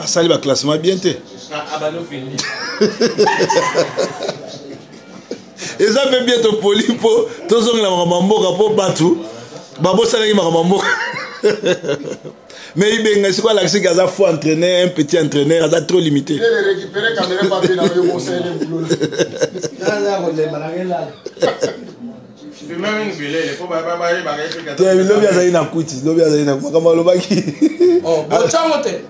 asali ba classement bien te eza pe bientôt poli po tozongela makambo po batu babosalaki makambo mais Ibenga c'est quoi l'accès qu'il a faut entraîner un petit entraîneur ça trop limité il récupérer caméra pas bien avec mon série le boulot lobi azali na kuti lobi azali na makambo lobaki oh bochamote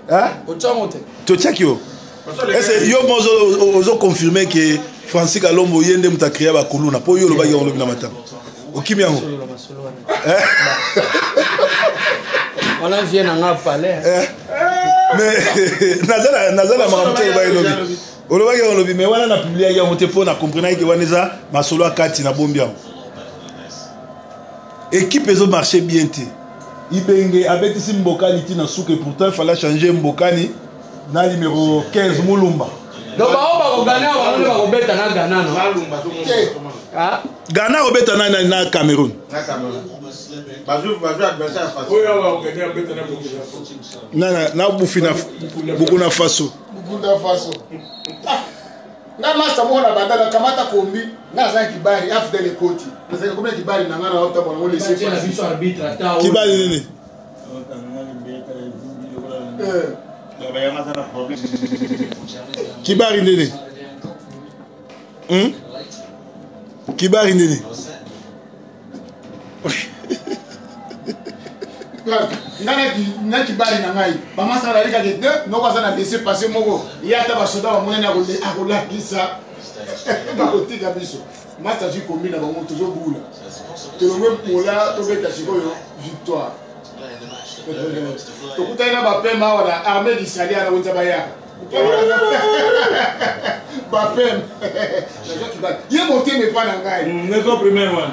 bochamote tochaki yo est-ce yo mozo ozo confirmer que Francis Kalombo yende muta créer ba kuluna po yo lobaki on lobi na matanga okimi yango on a vient en parler mais nazala makambo ba lobi olobaki on lobi mais wana na publier ya mote po na comprendre que waneza masolo akati na bombia équipe ezo marché bien te Ibenge avec ici Mbokani tina souke pourtant il fallait changer Mbokani na numéro 15 Mulumba donc ba gagner ba robeta na Ghana no ah Ghana robeta na Cameroun Bazou adversaire face na Bufina Burkina Faso na master mwana bandana kamata kombi na za kibali after le koti nasa kombi kibali na ngana hota bwana ngole sepa na vice arbitre ata kibali nini kibali nini kibali nini na kibali na ngai ba masala lika de no kwa sana laisser passer moko yata ba soda ba monene akola kisa ba kotika biso master ji kombi na bango toujours bula to le même mola to beta sikoyo victoire to kutaina ba pema wala armée d'Israël na wonza ba ya ba pem na kibali ye monte me pa na ngai ne ko premier one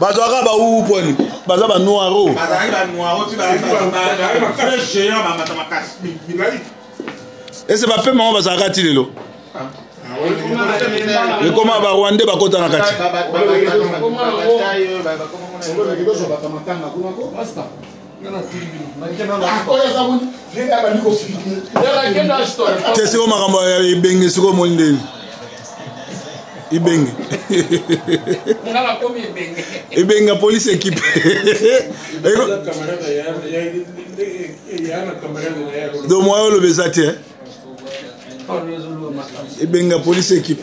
bazwaka bau poni baza ba noiro ese bape mama bazalaka ti lelo ekoma barwandais bakota na kati te siko makambo ya Ibenge siko moni ndeni Ibenge Ibenge police équipe do moi le bezati Ibenge police équipe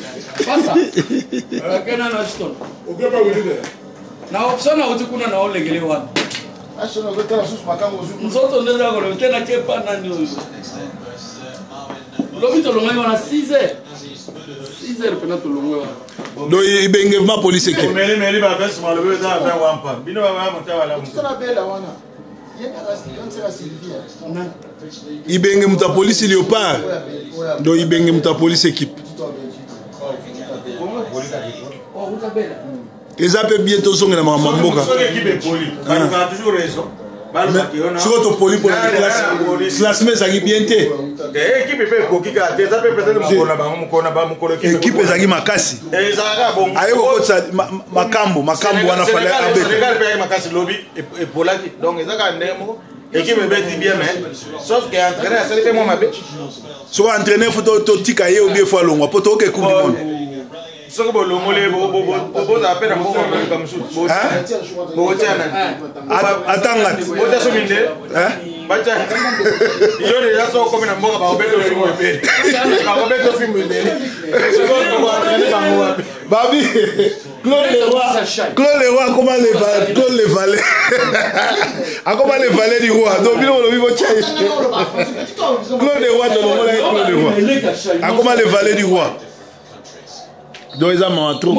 na option na utikuna na olegele wapi ashona gotala susu makambo zuku nzoto ndeza ko tena kepa nani oyo lobito longai wana 6h pena to longwe wana do Ibenge ma police équipe meli ba best mal be za ba wampa bino ba mota wala mu tona bela wana yenda kasira Sylvia Ibenge muta police léopard do Ibenge muta police équipe oh utabela eza pe bientôt songe na mamboka équipe est poli ba toujours raison siko to poli pour classement ezalaki bien te équipe pe kokika te ça peut peut-être mukona ba équipe ezalaki makasi aye kokotisa makambo wana fale Sénégal pe makasi lobby et polaki donc ezaka ndemo équipe est bien mais sauf que entraîneur ça fait moi mabe soko entraîneur faut to tika ye ou bien fois longwa poto oke coupe du monde soko bolongole bo za pena mo comme ça bo tiana atanga bo so minde bacha yone ya so ko mina mboka ba obeto fimu ebe ba obeto fimu ebe soko ko entraîner ba mo babi Claude Leroy comment les valets comment les valets du roi donc bino lo vivo chai Claude Leroy de Claude Leroy comment les valets du roi donc ils ont trop